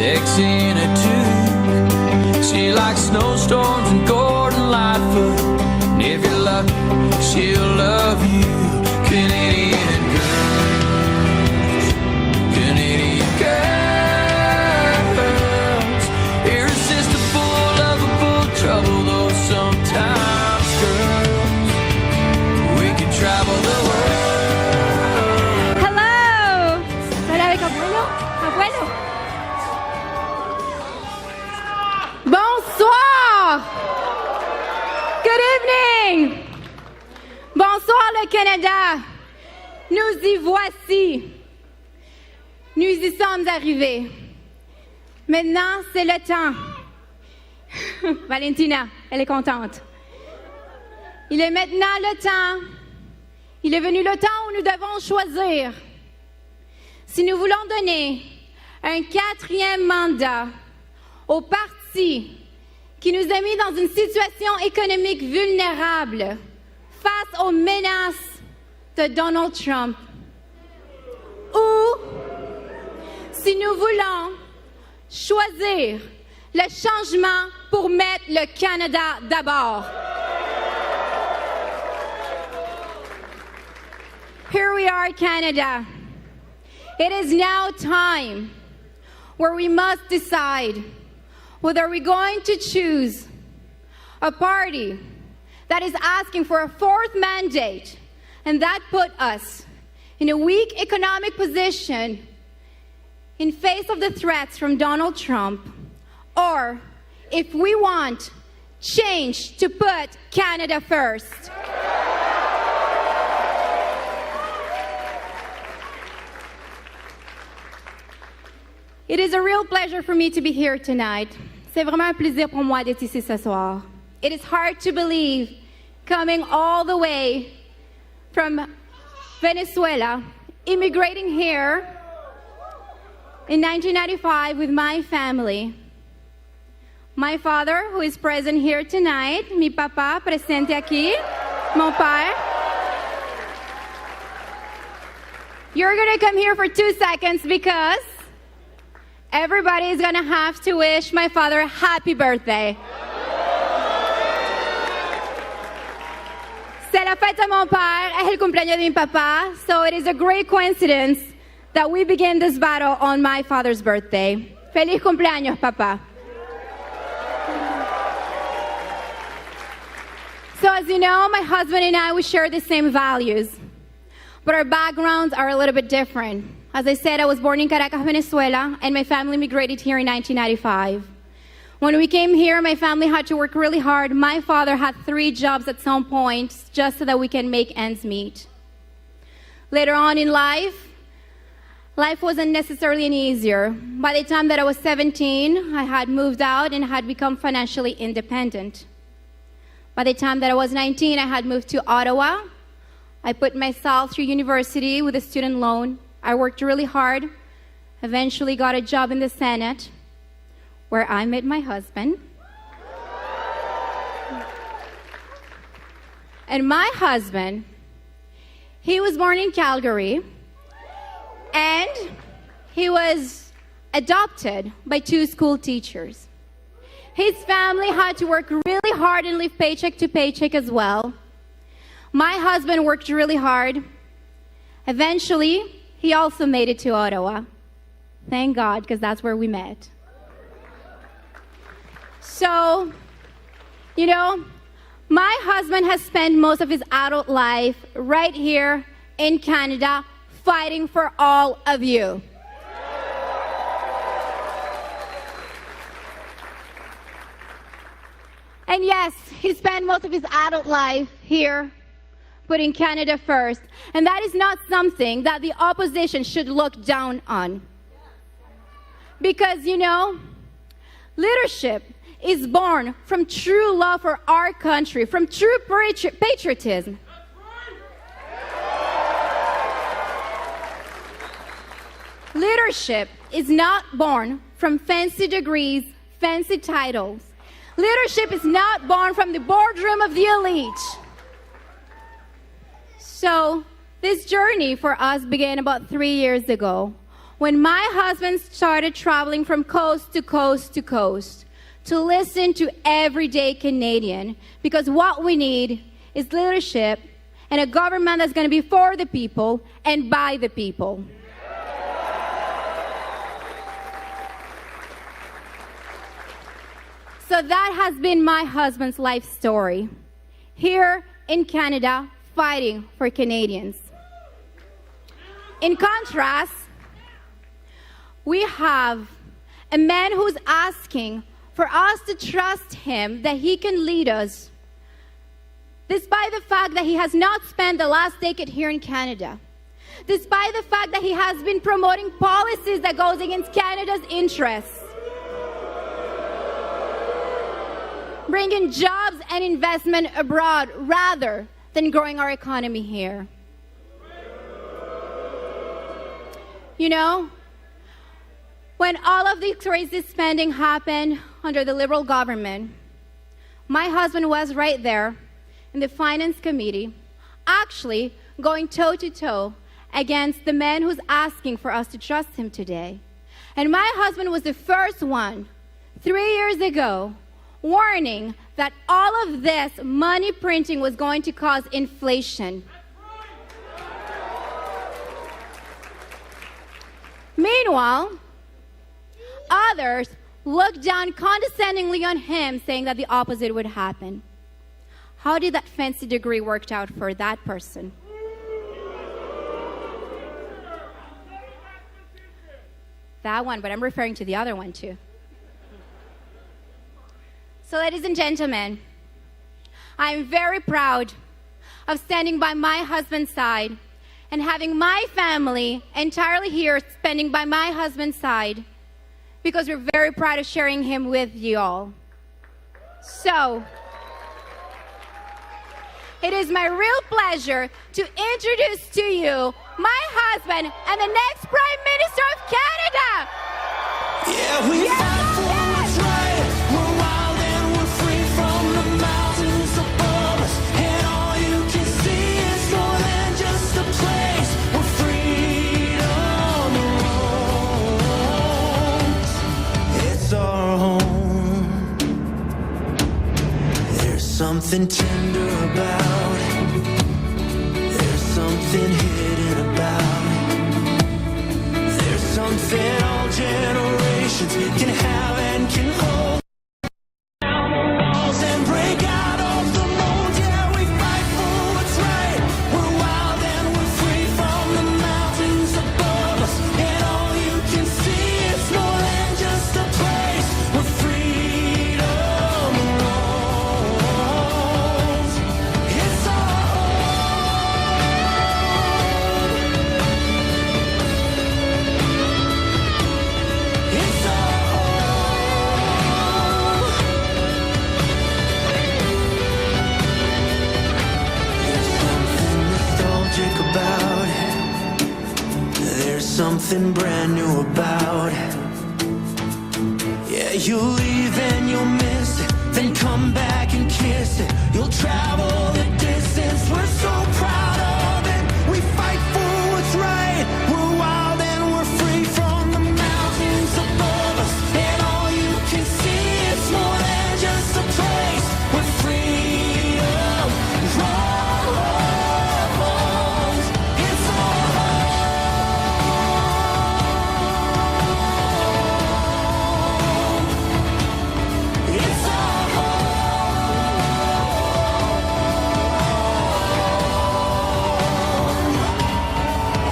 sexy in a tube. She likes snowstorms and Gordon Lightfoot, and if you're lucky, she'll love you. Canadian girls, Canadian girls, irresistible, lovable, trouble, though sometimes, girls, we can travel the world. Hello! Hola, avec abuelo. Abuelo. Bonsoir! Good evening! Bonsoir le Canada! Nous y voici. Nous y sommes arrivés. Maintenant, c'est le temps. Valentina, elle est contente. Il est maintenant le temps. Il est venu le temps où nous devons choisir. Si nous voulons donner un 4e mandat au parti qui nous a mis dans une situation économique vulnérable face aux menaces de Donald Trump, ou si nous voulons choisir le changement pour mettre le Canada d'abord. Here we are, Canada. It is now time where we must decide whether we're going to choose a party that is asking for a 4th mandate, and that put us in a weak economic position in face of the threats from Donald Trump, or if we want change to put Canada first. It is a real pleasure for me to be here tonight. C'est vraiment un plaisir pour moi d'être ici ce soir. It is hard to believe, coming all the way from Venezuela, immigrating here in 1995 with my family. My father, who is present here tonight, mi papá presente aquí, mon père. You're going to come here for 2 seconds because everybody is going to have to wish my father a happy birthday. C'est la fête de mon père, es el cumpleaños de mi papá, so it is a great coincidence that we begin this battle on my father's birthday. Feliz cumpleaños, papá. So as you know, my husband and I, we share the same values, but our backgrounds are a little bit different. As I said, I was born in Caracas, Venezuela, and my family migrated here in 1995. When we came here, my family had to work really hard. My father had 3 jobs at some point just so that we can make ends meet. Later on in life wasn't necessarily any easier. By the time that I was 17, I had moved out and had become financially independent. By the time that I was 19, I had moved to Ottawa. I put myself through university with a student loan. I worked really hard, eventually got a job in the Senate, where I met my husband. And my husband, he was born in Calgary, and he was adopted by 2 school teachers. His family had to work really hard and live paycheck to paycheck as well. My husband worked really hard. Eventually, he also made it to Ottawa. Thank God, because that's where we met. So, you know, my husband has spent most of his adult life right here in Canada fighting for all of you. And yes, he spent most of his adult life here putting Canada first. And that is not something that the opposition should look down on. Because, you know, leadership is born from true love for our country, from true patriotism. Leadership is not born from fancy degrees, fancy titles. Leadership is not born from the boardroom of the elite. So this journey for us began about 3 years ago when my husband started traveling from coast to coast to coast to listen to everyday Canadian, because what we need is leadership and a government that's going to be for the people and by the people. So that has been my husband's life story, here in Canada, fighting for Canadians. In contrast, we have a man who's asking for us to trust him that he can lead us, despite the fact that he has not spent the last decade here in Canada, despite the fact that he has been promoting policies that goes against Canada's interests, bringing jobs and investment abroad rather than growing our economy here. You know, when all of the crazy spending happened under the Liberal government, my husband was right there in the Finance Committee, actually going toe-to-toe against the man who's asking for us to trust him today. And my husband was the first one, 3 years ago, warning that all of this money printing was going to cause inflation. Meanwhile, others looked down condescendingly on him, saying that the opposite would happen. How did that fancy degree work out for that person? That one, but I'm referring to the other one too. So, ladies and gentlemen, I'm very proud of standing by my husband's side and having my family entirely here standing by my husband's side, because we're very proud of sharing him with you all. So, it is my real pleasure to introduce to you my husband and the next Prime Minister of Canada. Yeah, we fight for what's right. We're wild and we're free from the mountains above us. And all you can see is more than just a place where freedom roams. It's our home. There's something tender about it. There's something hidden about it. There's something all generations can have and can hold. Down the walls and break out of the mold. Yeah, we fight for what's right. We're wild and we're free from the mountains above us. And all you can see is more than just a place where freedom roams. It's our home. It's our home. There's something nostalgic about it. There's something brand new about it. Yeah, you'll leave and you'll miss it, then come back and kiss it. You'll travel the distance, we're so proud of it. We fight for what's right. We're wild and we're free from the mountains above us. And all you can see is more than just a place where freedom roams. It's our home. It's our home.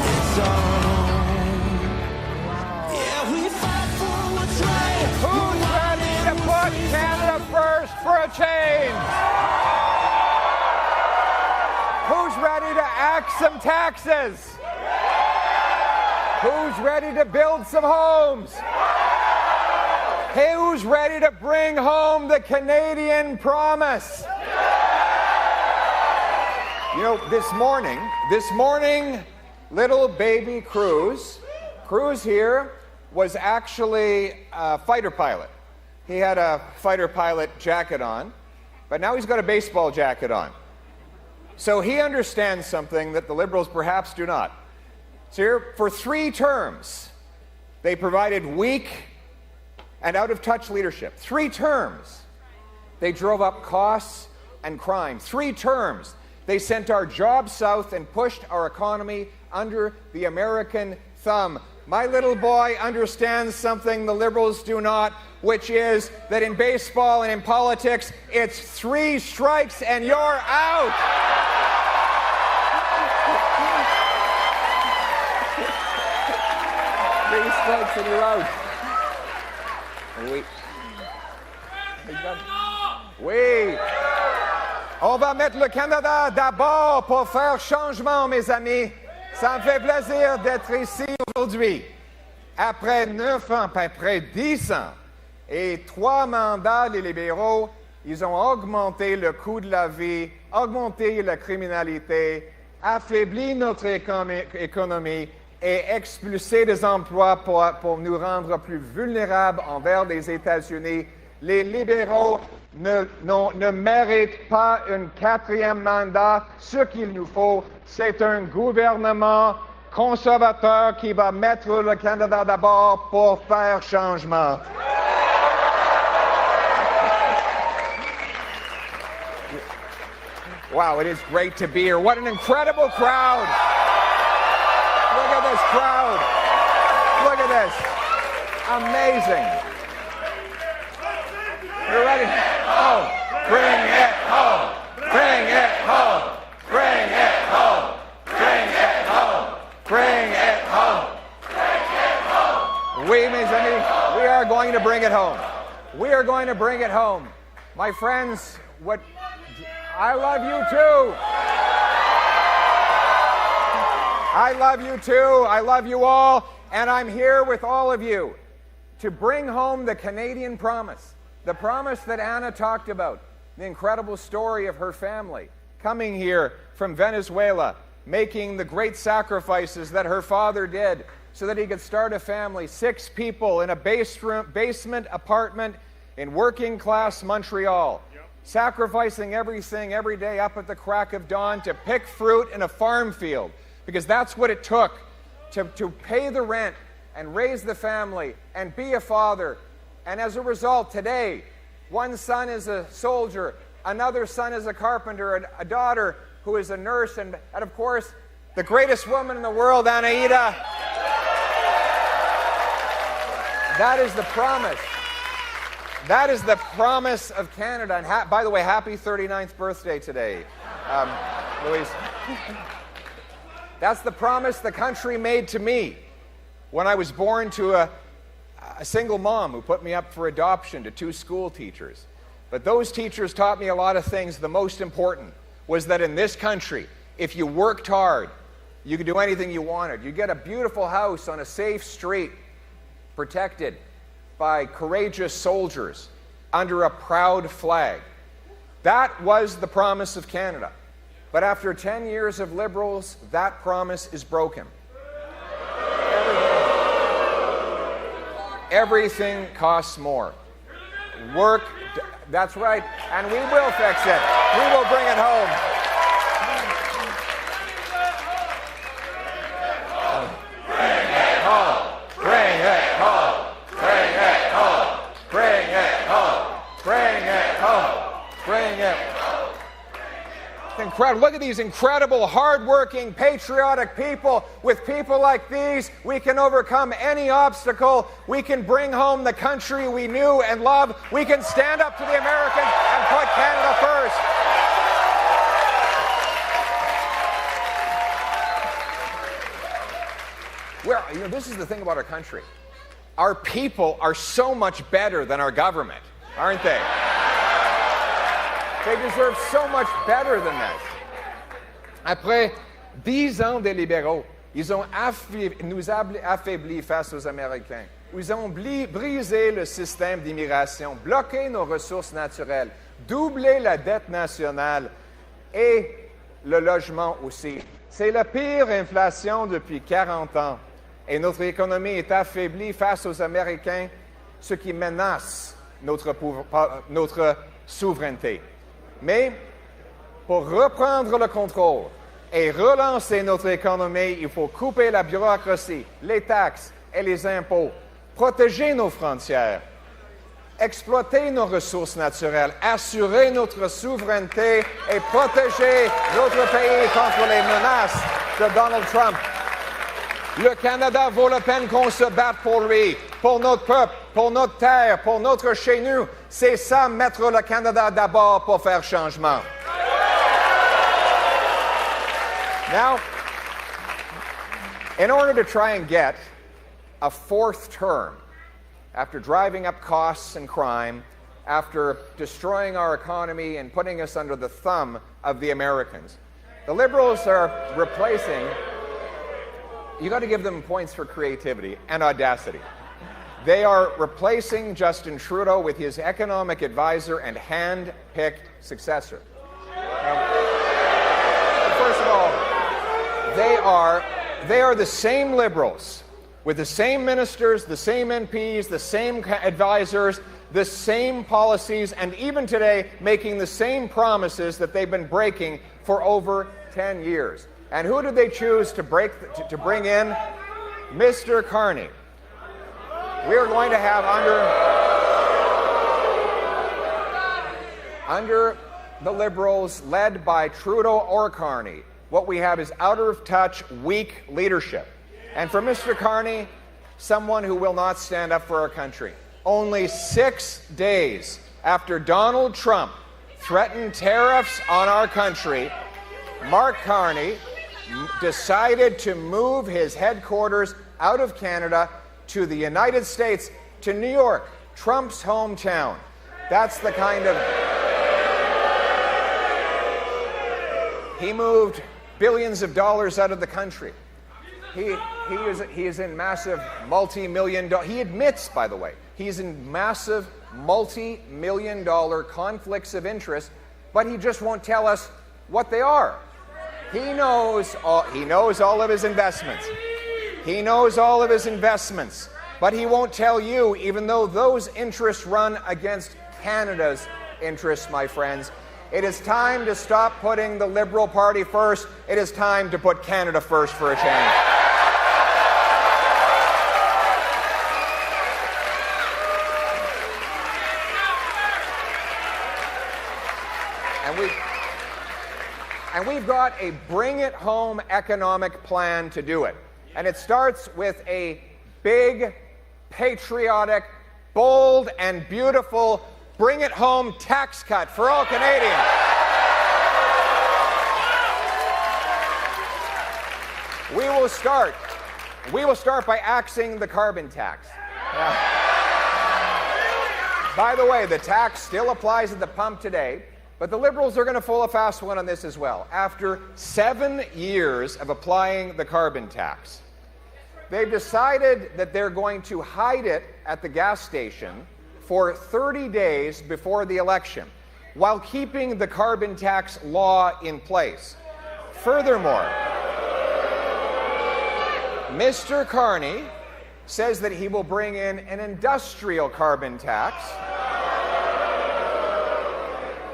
It's our home. Yeah, we fight for what's right. Who's ready to put Canada first for a change? Who's ready to axe some taxes? Who's ready to build some homes? Hey, who's ready to bring home the Canadian promise? You know, this morning, little baby Cruz here was actually a fighter pilot. He had a fighter pilot jacket on, but now he's got a baseball jacket on. So he understands something that the Liberals perhaps do not. So here, for 3 terms, They provided weak and out-of-touch leadership. 3 terms, they drove up costs and crime. 3 terms, they sent our jobs south and pushed our economy under the American thumb. My little boy understands something the Liberals do not, which is that in baseball and in politics, it's 3 strikes and you're out. Three strikes and you're out. Oui. Oui. On va mettre le Canada d'abord pour faire changement, mes amis. Ça me fait plaisir d'être ici aujourd'hui. Après 9 ans, après 10 ans, et 3 mandats des libéraux, ils ont augmenté le coût de la vie, augmenté la criminalité, affaibli notre économie et expulsé des emplois pour nous rendre plus vulnérables envers les États-Unis. Les libéraux ne méritent pas un 4e mandat. Ce qu'il nous faut, c'est un gouvernement conservateur qui va mettre le Canada d'abord pour faire changement. Wow, it is great to be here. What an incredible crowd. Look at this crowd. Look at this. Amazing. You're ready? Oh, bring it home. Bring it home. Bring it home. Bring it home. Bring it home. Bring it home. Oui, mes amis, we are going to bring it home. We are going to bring it home. My friends, I love you too. I love you too. I love you all. And I'm here with all of you to bring home the Canadian promise. The promise that Anna talked about. The incredible story of her family coming here from Venezuela, making the great sacrifices that her father did so that he could start a family. 6 people in a basement apartment in working-class Montreal. Sacrificing everything every day up at the crack of dawn to pick fruit in a farm field, because that's what it took to pay the rent and raise the family and be a father. And as a result, today, one son is a soldier, another son is a carpenter, and a daughter who is a nurse, and of course, the greatest woman in the world, Anaïda. That is the promise. That is the promise of Canada. And by the way, happy 39th birthday today, Louise. That's the promise the country made to me when I was born to a single mom who put me up for adoption to 2 school teachers. But those teachers taught me a lot of things. The most important was that in this country, if you worked hard, you could do anything you wanted. You get a beautiful house on a safe street, protected by courageous soldiers under a proud flag. That was the promise of Canada. But after 10 years of Liberals, that promise is broken. Everything costs more. Work, that's right, and we will fix it. We will bring it home. Bring it home. Bring it home. Bring it home. Bring it home. Bring it home. Bring it home. Incredible. Look at these incredible, hardworking, patriotic people. With people like these, we can overcome any obstacle. We can bring home the country we knew and loved. We can stand up to the Americans and put Canada first. This is the thing about our country. Our people are so much better than our government, aren't they? They deserve so much better than that. Après 10 ans des libéraux, ils ont nous affaiblis face aux Américains. Ils ont brisé le système d'immigration, bloqué nos ressources naturelles, doublé la dette nationale et le logement aussi. C'est la pire inflation depuis 40 ans. Et notre économie est affaiblie face aux Américains, ce qui menace notre souveraineté. Mais pour reprendre le contrôle et relancer notre économie, il faut couper la bureaucratie, les taxes, et les impôts, protéger nos frontières, exploiter nos ressources naturelles, assurer notre souveraineté et protéger notre pays contre les menaces de Donald Trump. Le Canada vaut la peine qu'on se batte pour lui, pour notre peuple, pour notre terre, pour notre chez nous. C'est ça, mettre le Canada d'abord pour faire changement. Now, in order to try and get a fourth term, after driving up costs and crime, after destroying our economy and putting us under the thumb of the Americans, the Liberals are replacing. You got to give them points for creativity and audacity. They are replacing Justin Trudeau with his economic advisor and hand-picked successor. First of all, they are the same Liberals with the same ministers, the same MPs, the same advisors, the same policies, and even today making the same promises that they've been breaking for over 10 years. And who did they choose to bring in? Mr. Carney. We are going to have under the Liberals led by Trudeau or Carney, what we have is out-of-touch, weak leadership. And for Mr. Carney, someone who will not stand up for our country. Only 6 days after Donald Trump threatened tariffs on our country, Mark Carney decided to move his headquarters out of Canada to the United States, to New York, Trump's hometown. That's the kind of... He moved billions of dollars out of the country. He is in massive multi-million dollar... He admits, by the way, he's in massive multi-million dollar conflicts of interest, but he just won't tell us what they are. He knows all of his investments. He knows all of his investments, but he won't tell you, even though those interests run against Canada's interests, my friends. It is time to stop putting the Liberal Party first. It is time to put Canada first for a change. And we've got a bring-it-home economic plan to do it. And it starts with a big, patriotic, bold, and beautiful bring-it-home tax cut for all Canadians. We will start by axing the carbon tax. By the way, the tax still applies at the pump today. But the Liberals are going to pull a fast one on this as well. After 7 years of applying the carbon tax, they've decided that they're going to hide it at the gas station for 30 days before the election, while keeping the carbon tax law in place. Furthermore, Mr. Carney says that he will bring in an industrial carbon tax.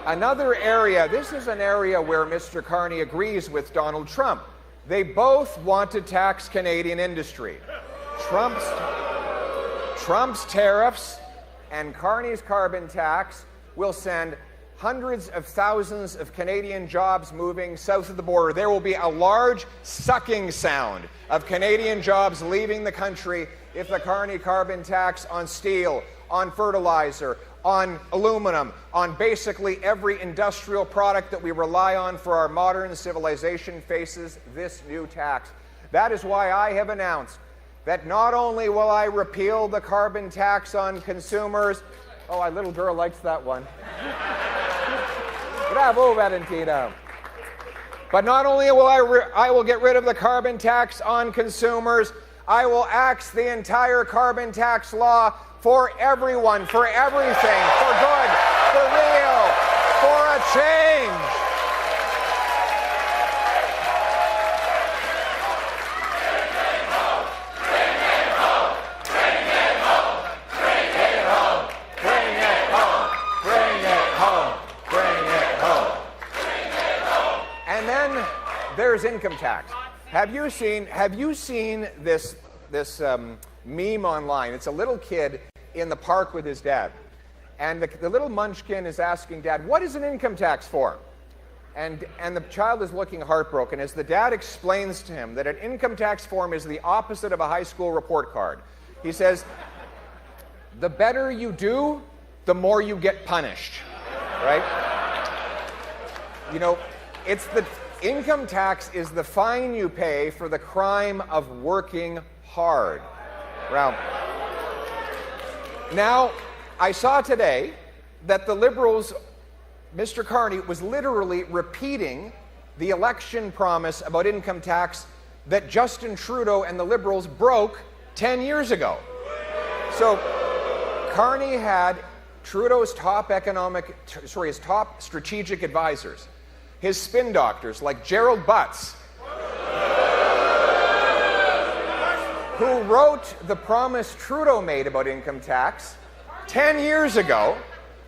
Another area, this is an area where Mr. Carney agrees with Donald Trump. They both want to tax Canadian industry. Trump's tariffs and Carney's carbon tax will send hundreds of thousands of Canadian jobs moving south of the border. There will be a large sucking sound of Canadian jobs leaving the country if the Carney carbon tax on steel, on fertilizer, on aluminum, on basically every industrial product that we rely on for our modern civilization faces this new tax. That is why I have announced that not only will I repeal the carbon tax on consumers... Oh, my little girl likes that one. Bravo, Valentina. But not only will I will get rid of the carbon tax on consumers, I will axe the entire carbon tax law for everyone, for everything, for good, for real, for a change. And then there's income tax. Have you seen this meme online. It's a little kid in the park with his dad. And the little munchkin is asking Dad, what is an income tax form? And the child is looking heartbroken as the dad explains to him that an income tax form is the opposite of a high school report card. He says, the better you do, the more you get punished, right? You know, it's the income tax is the fine you pay for the crime of working hard. Now, I saw today that the Liberals, Mr. Carney, was literally repeating the election promise about income tax that Justin Trudeau and the Liberals broke 10 years ago. So Carney had Trudeau's top his top strategic advisors, his spin doctors like Gerald Butts, who wrote the promise Trudeau made about income tax 10 years ago,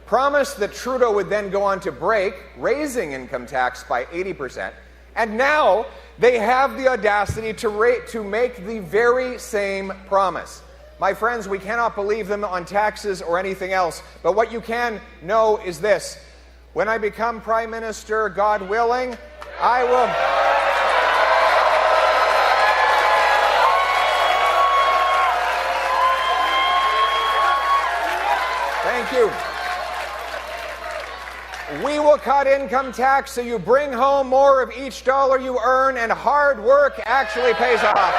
promised that Trudeau would then go on to break, raising income tax by 80%, and now they have the audacity to make the very same promise. My friends, we cannot believe them on taxes or anything else, but what you can know is this. When I become Prime Minister, God willing, I will... Thank you. We will cut income tax so you bring home more of each dollar you earn and hard work actually pays off.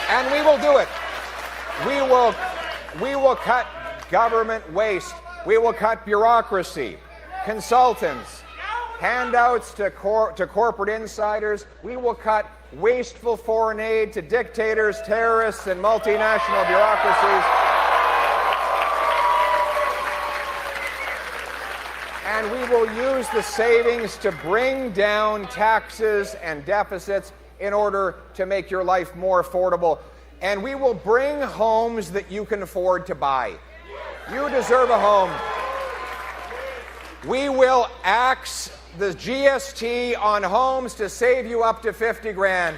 And we will do it. We will cut government waste. We will cut bureaucracy, consultants, handouts to corporate insiders. We will cut wasteful foreign aid to dictators, terrorists, and multinational bureaucracies. And we will use the savings to bring down taxes and deficits in order to make your life more affordable. And we will bring homes that you can afford to buy. You deserve a home. We will axe the GST on homes to save you up to 50 grand.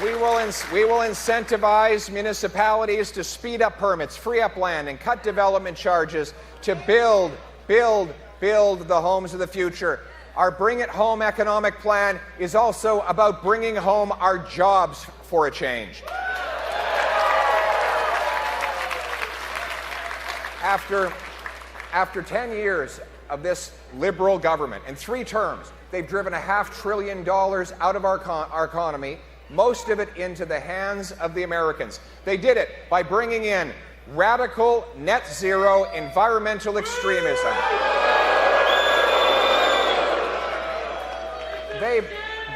We will incentivize municipalities to speed up permits, free up land, and cut development charges to build the homes of the future. Our Bring It Home economic plan is also about bringing home our jobs for a change. After 10 years of this Liberal government, in 3 terms, they've driven $500 billion out of our economy, most of it into the hands of the Americans. They did it by bringing in radical, net zero environmental extremism.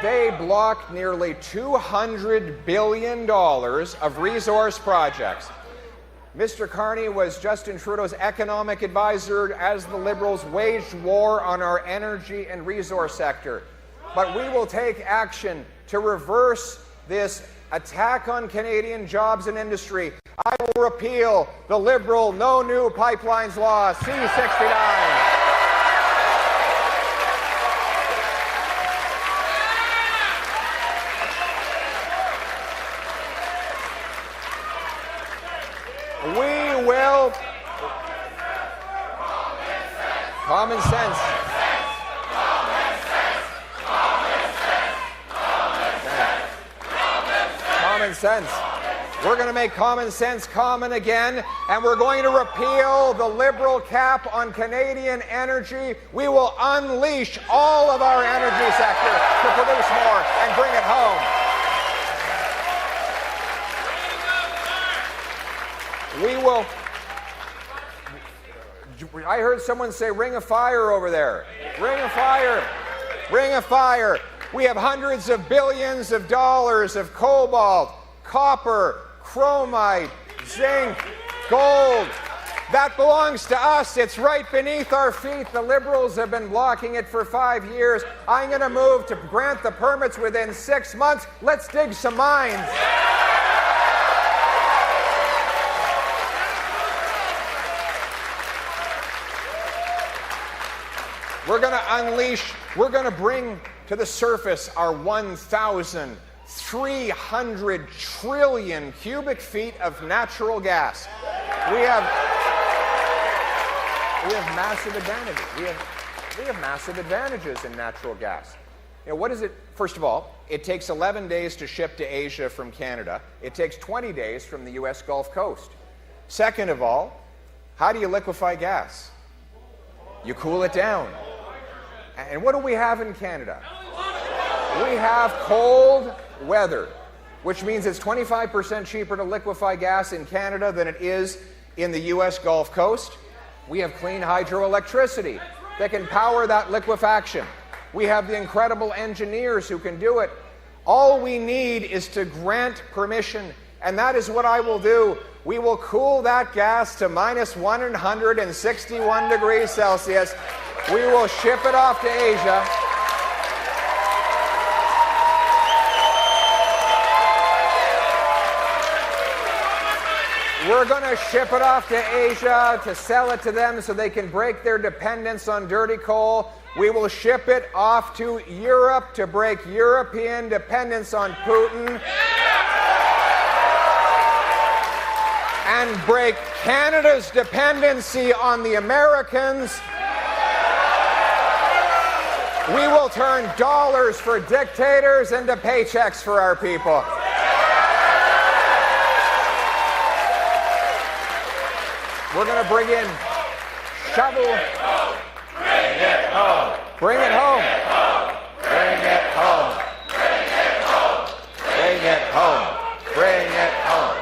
They blocked nearly $200 billion of resource projects. Mr. Carney was Justin Trudeau's economic advisor as the Liberals waged war on our energy and resource sector. But we will take action to reverse this attack on Canadian jobs and industry. I will repeal the Liberal No New Pipelines Law, C-69. We will... Common sense. Common sense. We're going to make common sense common again, and we're going to repeal the Liberal cap on Canadian energy. We will unleash all of our energy sector to produce more and bring it home. We will... I heard someone say, ring of fire over there. Ring of fire. Ring of fire. We have hundreds of billions of dollars of cobalt, copper, chromite, zinc, gold. That belongs to us. It's right beneath our feet. The Liberals have been blocking it for 5 years. I'm going to move to grant the permits within 6 months. Let's dig some mines. We're going to unleash, we're going to bring to the surface our 1,300 trillion cubic feet of natural gas. We have massive advantages. We have massive advantages in natural gas. You know, what is it? First of all, it takes 11 days to ship to Asia from Canada. It takes 20 days from the U.S. Gulf Coast. Second of all, how do you liquefy gas? You cool it down. And what do we have in Canada? We have cold weather, which means it's 25% cheaper to liquefy gas in Canada than it is in the U.S. Gulf Coast. We have clean hydroelectricity that can power that liquefaction. We have the incredible engineers who can do it. All we need is to grant permission, and that is what I will do. We will cool that gas to minus 161 degrees Celsius. We will ship it off to Asia. We're going to ship it off to Asia to sell it to them so they can break their dependence on dirty coal. We will ship it off to Europe to break European dependence on Putin. And break Canada's dependency on the Americans. We will turn dollars for dictators into paychecks for our people. We're going to bring in shovel. Bring it home. Bring it home. Bring it home. Bring it home. Bring it home.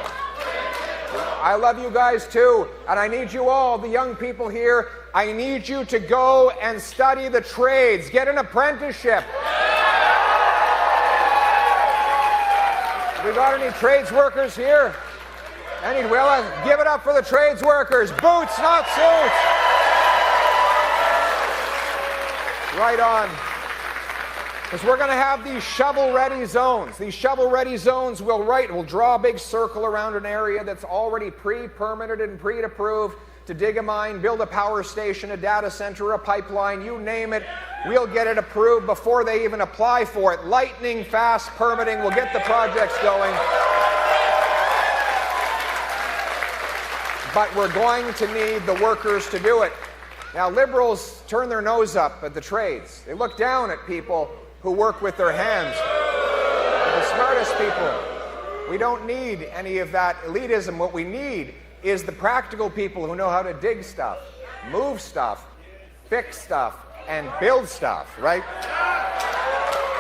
I love you guys too, and I need you all, the young people here, I need you to go and study the trades. Get an apprenticeship. We got any trades workers here? Well, give it up for the trades workers. Boots, not suits. Right on. Because we're going to have these shovel-ready zones. These shovel-ready zones will draw a big circle around an area that's already pre-permitted and pre-approved to dig a mine, build a power station, a data center, a pipeline, you name it. We'll get it approved before they even apply for it. Lightning fast permitting will get the projects going. But we're going to need the workers to do it. Now, liberals turn their nose up at the trades. They look down at people who work with their hands. They're the smartest people. We don't need any of that elitism. What we need is the practical people who know how to dig stuff, move stuff, fix stuff, and build stuff, right?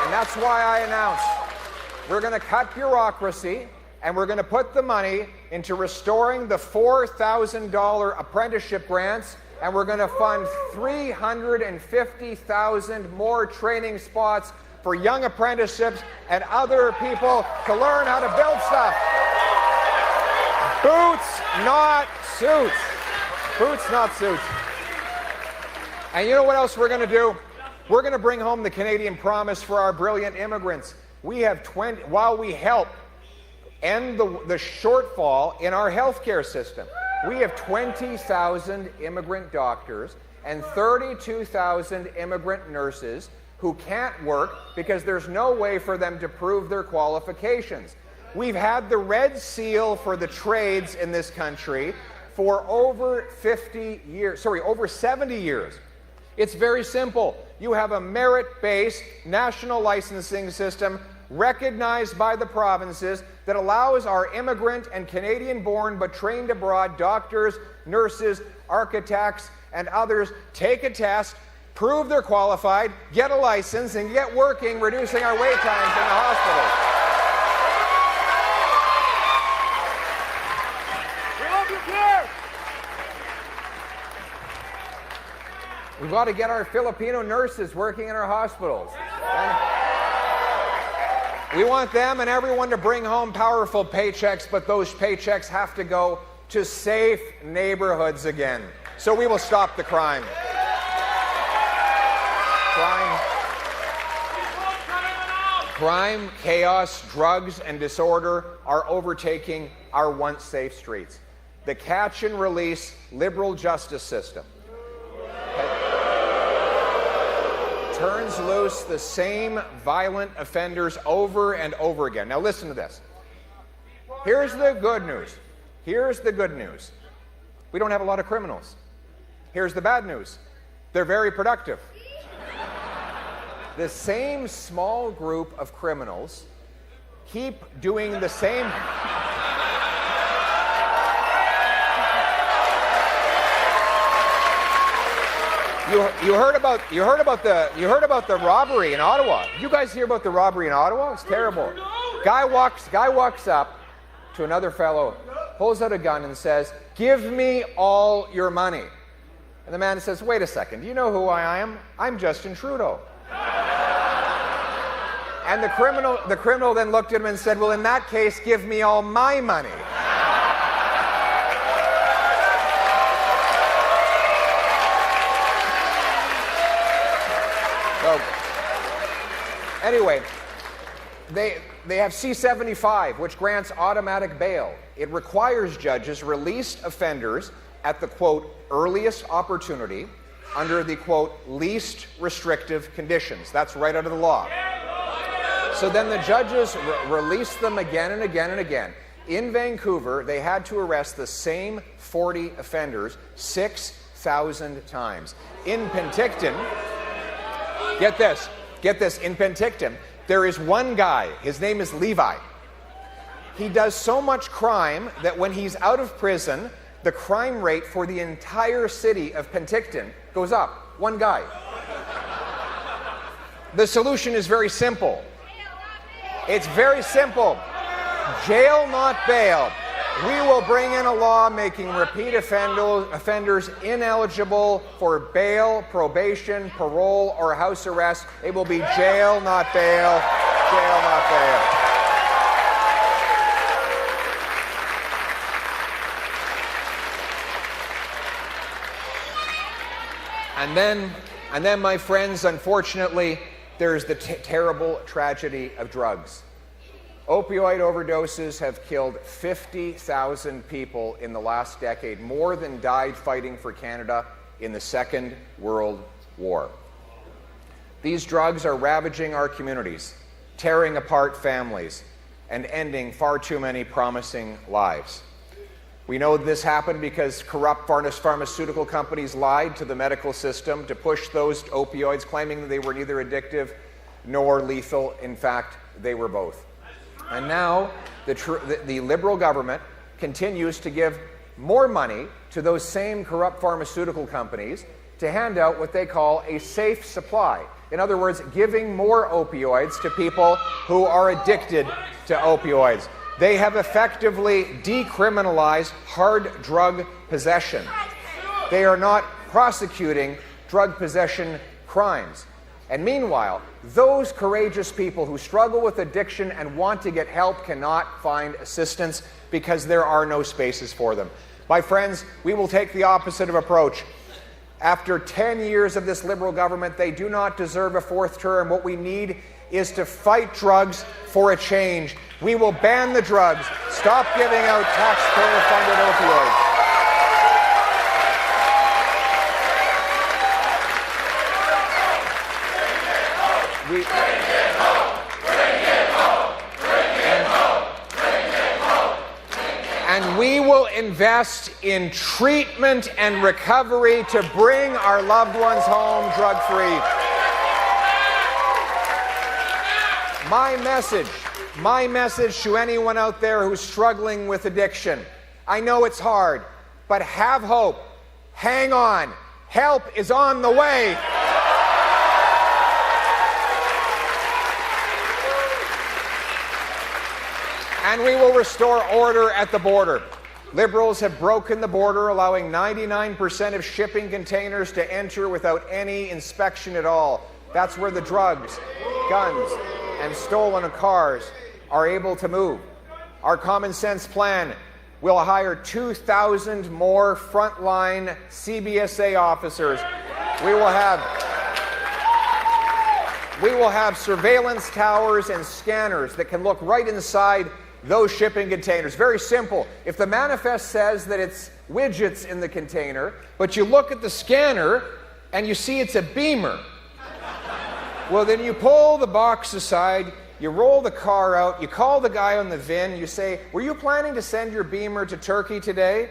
And that's why I announced we're going to cut bureaucracy, and we're going to put the money into restoring the $4,000 apprenticeship grants, and we're going to fund 350,000 more training spots for young apprenticeships and other people to learn how to build stuff. Boots, not suits. Boots, not suits. And you know what else we're going to do? We're going to bring home the Canadian promise for our brilliant immigrants. We have while we help end the shortfall in our healthcare system. We have 20,000 immigrant doctors and 32,000 immigrant nurses who can't work because there's no way for them to prove their qualifications. We've had the red seal for the trades in this country for over 70 years. It's very simple. You have a merit-based national licensing system recognized by the provinces that allows our immigrant and Canadian-born but trained abroad doctors, nurses, architects, and others take a test, prove they're qualified, get a license, and get working, reducing our wait times in the hospitals. We love you here! We've got to get our Filipino nurses working in our hospitals. We want them and everyone to bring home powerful paychecks, but those paychecks have to go to safe neighborhoods again. So we will stop the crime. Crime, chaos, drugs, and disorder are overtaking our once safe streets. The catch and release liberal justice system turns loose the same violent offenders over and over again. Now listen to this. Here's the good news. Here's the good news. We don't have a lot of criminals. Here's the bad news. They're very productive. The same small group of criminals keep doing the same. You heard about the robbery in Ottawa. You guys hear about the robbery in Ottawa? It's terrible. Guy walks up to another fellow, pulls out a gun and says, "Give me all your money." And the man says, "Wait a second, do you know who I am? I'm Justin Trudeau." And the criminal then looked at him and said, "Well, in that case, give me all my money." So, anyway, they have C-75, which grants automatic bail. It requires judges release offenders at the, quote, earliest opportunity under the, quote, least restrictive conditions. That's right out of the law. So then the judges release them again and again and again. In Vancouver, they had to arrest the same 40 offenders 6,000 times. In Penticton, get this, in Penticton, there is one guy, his name is Levi. He does so much crime that when he's out of prison, the crime rate for the entire city of Penticton goes up. One guy. The solution is very simple. It's very simple. Jail, not bail. We will bring in a law making repeat offenders ineligible for bail, probation, parole, or house arrest. It will be jail, not bail. Jail, not bail. And then, my friends, unfortunately, there's the terrible tragedy of drugs. Opioid overdoses have killed 50,000 people in the last decade, more than died fighting for Canada in the Second World War. These drugs are ravaging our communities, tearing apart families, and ending far too many promising lives. We know this happened because corrupt pharmaceutical companies lied to the medical system to push those opioids, claiming that they were neither addictive nor lethal. In fact, they were both. And now the Liberal government continues to give more money to those same corrupt pharmaceutical companies to hand out what they call a safe supply. In other words, giving more opioids to people who are addicted to opioids. They have effectively decriminalized hard drug possession. They are not prosecuting drug possession crimes. And meanwhile, those courageous people who struggle with addiction and want to get help cannot find assistance because there are no spaces for them. My friends, we will take the opposite of approach. After 10 years of this Liberal government, they do not deserve a fourth term. What we need is to fight drugs for a change. We will ban the drugs, stop giving out taxpayer-funded opioids. And we will invest in treatment and recovery to bring our loved ones home drug-free. My message to anyone out there who's struggling with addiction. I know it's hard, but have hope. Hang on. Help is on the way. And we will restore order at the border. Liberals have broken the border, allowing 99% of shipping containers to enter without any inspection at all. That's where the drugs, guns, and stolen cars are able to move. Our common sense plan will hire 2,000 more frontline CBSA officers. We will have surveillance towers and scanners that can look right inside those shipping containers. Very simple. If the manifest says that it's widgets in the container, but you look at the scanner and you see it's a beamer, Well, then you pull the box aside, you roll the car out, you call the guy on the VIN, you say, were you planning to send your Beamer to Turkey today?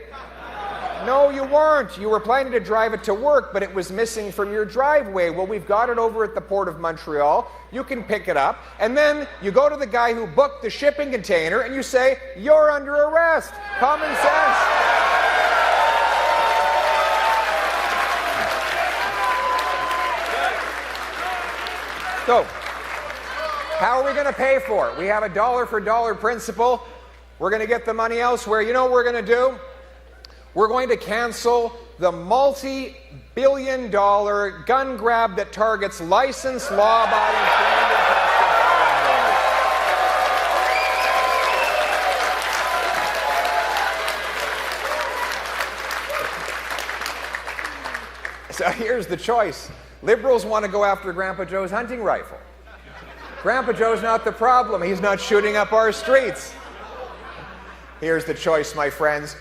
No, you weren't. You were planning to drive it to work, but it was missing from your driveway. Well, we've got it over at the Port of Montreal. You can pick it up. And then you go to the guy who booked the shipping container and you say, you're under arrest. Common sense. So, how are we going to pay for it? We have a dollar for dollar principle. We're going to get the money elsewhere. You know what we're going to do? We're going to cancel the multi-billion-dollar gun grab that targets licensed, law-abiding, trained, and tested firearms. So here's the choice. Liberals want to go after Grandpa Joe's hunting rifle. Grandpa Joe's not the problem. He's not shooting up our streets. Here's the choice, my friends.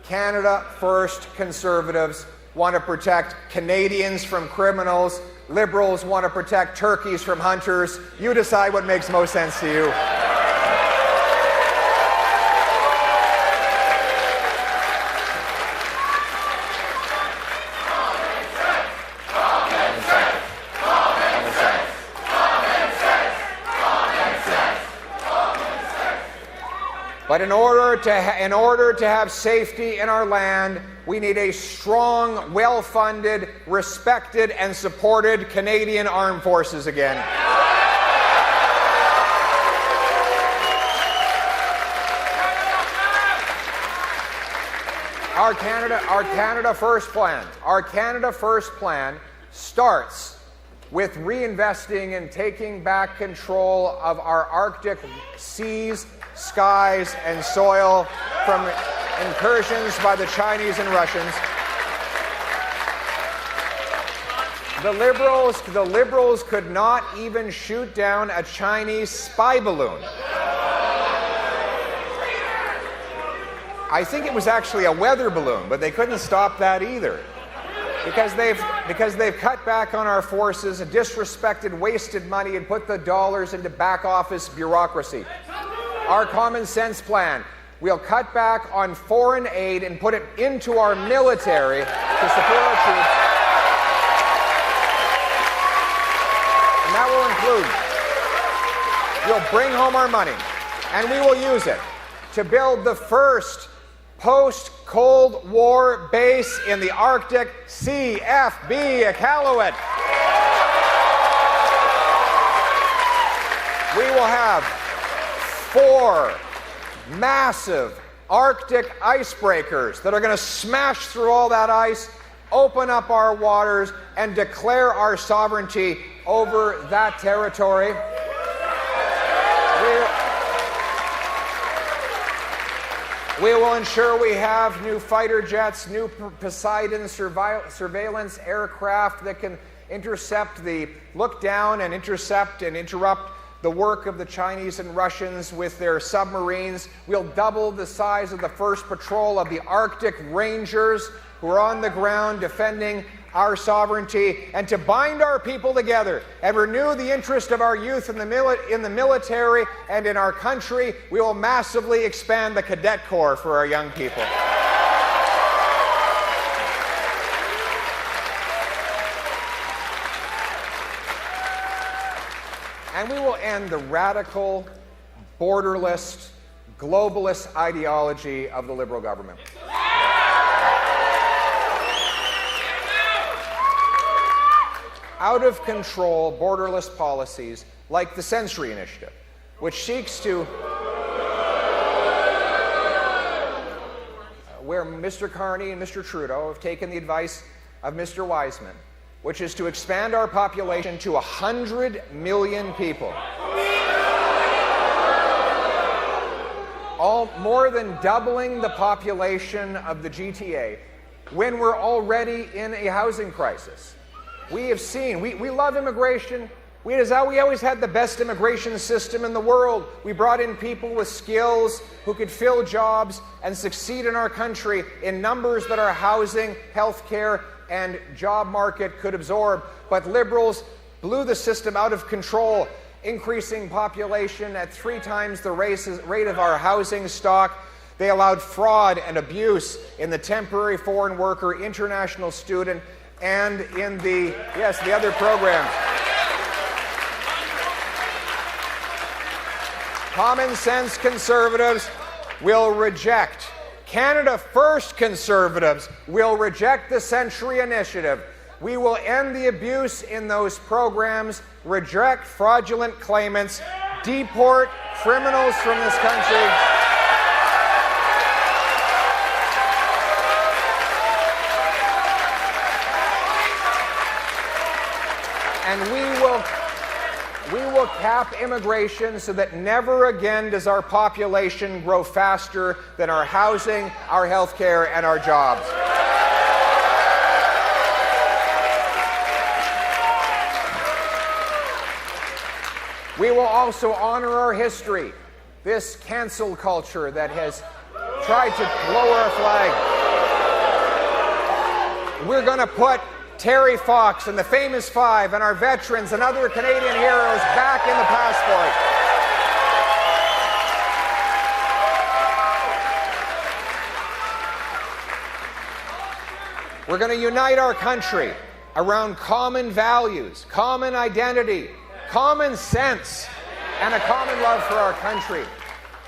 Canada First conservatives want to protect Canadians from criminals. Liberals want to protect turkeys from hunters. You decide what makes most sense to you. But in order to have safety in our land, we need a strong, well-funded, respected, and supported Canadian Armed Forces again. Our Canada First plan starts with reinvesting and taking back control of our Arctic seas, skies, and soil from incursions by the Chinese and Russians. The Liberals could not even shoot down a Chinese spy balloon. I think it was actually a weather balloon, but they couldn't stop that either. Because they've cut back on our forces, disrespected, wasted money, and put the dollars into back office bureaucracy. Our common sense plan, we'll cut back on foreign aid and put it into our military to support our troops. And that will include, we'll bring home our money, and we will use it to build the first post-Cold War base in the Arctic, CFB Iqaluit. We will have 4 massive Arctic icebreakers that are going to smash through all that ice, open up our waters, and declare our sovereignty over that territory. We will ensure we have new fighter jets, new Poseidon surveillance aircraft that can look down and intercept and interrupt the work of the Chinese and Russians with their submarines. We'll double the size of the first patrol of the Arctic Rangers, who are on the ground defending our sovereignty, and to bind our people together and renew the interest of our youth in the military and in our country. We will massively expand the Cadet Corps for our young people. And we will end the radical, borderless, globalist ideology of the Liberal government. Out of control, borderless policies like the Century Initiative, which seeks to, where Mr. Carney and Mr. Trudeau have taken the advice of Mr. Wiseman, which is to expand our population to 100 million people. More than doubling the population of the GTA when we're already in a housing crisis. We have seen, we love immigration. We always had the best immigration system in the world. We brought in people with skills who could fill jobs and succeed in our country in numbers that our housing, healthcare, and job market could absorb. But Liberals blew the system out of control, increasing population at 3 times the rate of our housing stock. They allowed fraud and abuse in the temporary foreign worker, international student, and in the other programs. Common sense conservatives will reject. Canada First conservatives will reject the Century Initiative. We will end the abuse in those programs, reject fraudulent claimants, deport criminals from this country. And we will cap immigration so that never again does our population grow faster than our housing, our health care, and our jobs. We will also honor our history, this cancel culture that has tried to lower our flag. We're going to put Terry Fox and the Famous Five and our veterans and other Canadian heroes back in the passport. We're going to unite our country around common values, common identity, common sense, and a common love for our country.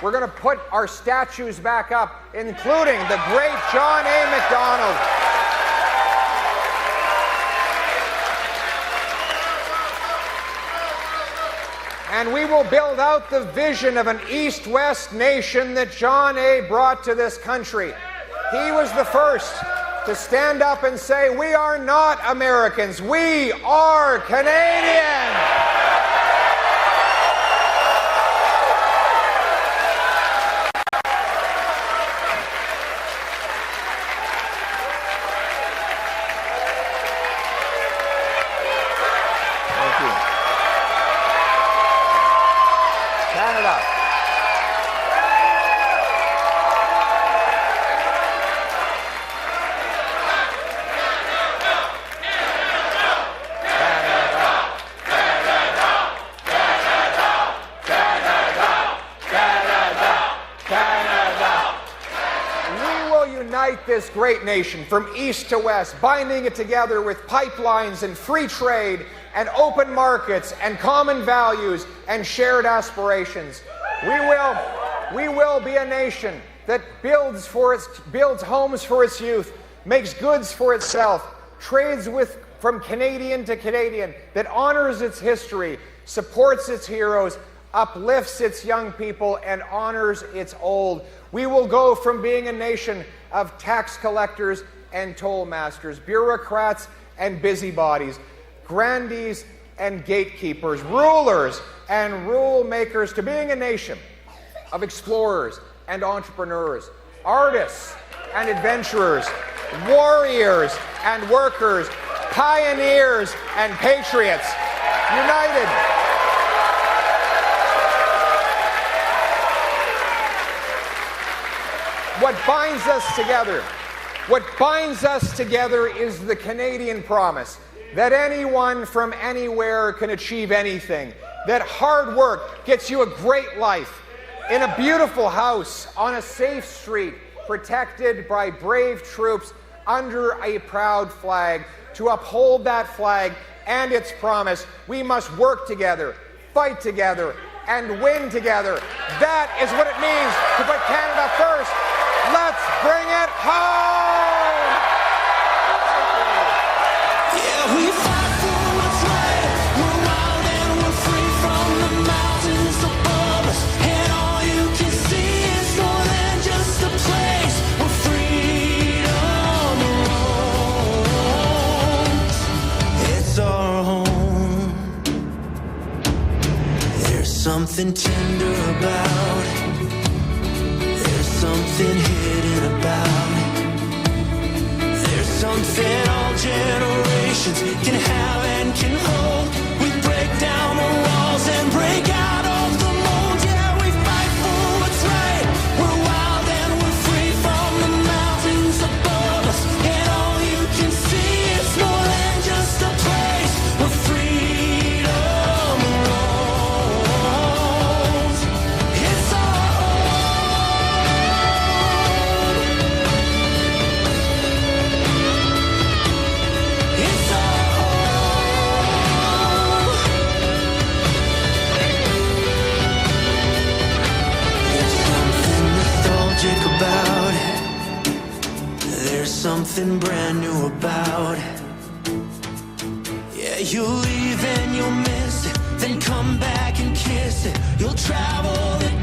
We're going to put our statues back up, including the great John A. Macdonald. And we will build out the vision of an East-West nation that John A. brought to this country. He was the first to stand up and say, we are not Americans, we are Canadian. This great nation from east to west, binding it together with pipelines and free trade and open markets and common values and shared aspirations. We will be a nation that builds homes for its youth, makes goods for itself, trades from Canadian to Canadian, that honors its history, supports its heroes, uplifts its young people, and honors its old. We will go from being a nation of tax collectors and toll masters, bureaucrats and busybodies, grandees and gatekeepers, rulers and rule makers, to being a nation of explorers and entrepreneurs, artists and adventurers, warriors and workers, pioneers and patriots, united. What binds us together is the Canadian promise that anyone from anywhere can achieve anything, that hard work gets you a great life, in a beautiful house, on a safe street, protected by brave troops under a proud flag. To uphold that flag and its promise, we must work together, fight together, and win together. That is what it means to put Canada first. Let's bring it home! Yeah, we fight for what's right. We're wild and we're free from the mountains above us. And all you can see is more than just a place where freedom roams. It's our home. There's something tender about it. Something hidden about it. There's something all generations can have and can hold. We break down the walls and break out of the mold. Yeah, we fight for what's right. We're wild and we're free from the mountains above us. And all you can see is more than just a place. We're free. something brand new about it. Yeah, you'll leave and you'll miss it, then come back and kiss it. You'll travel the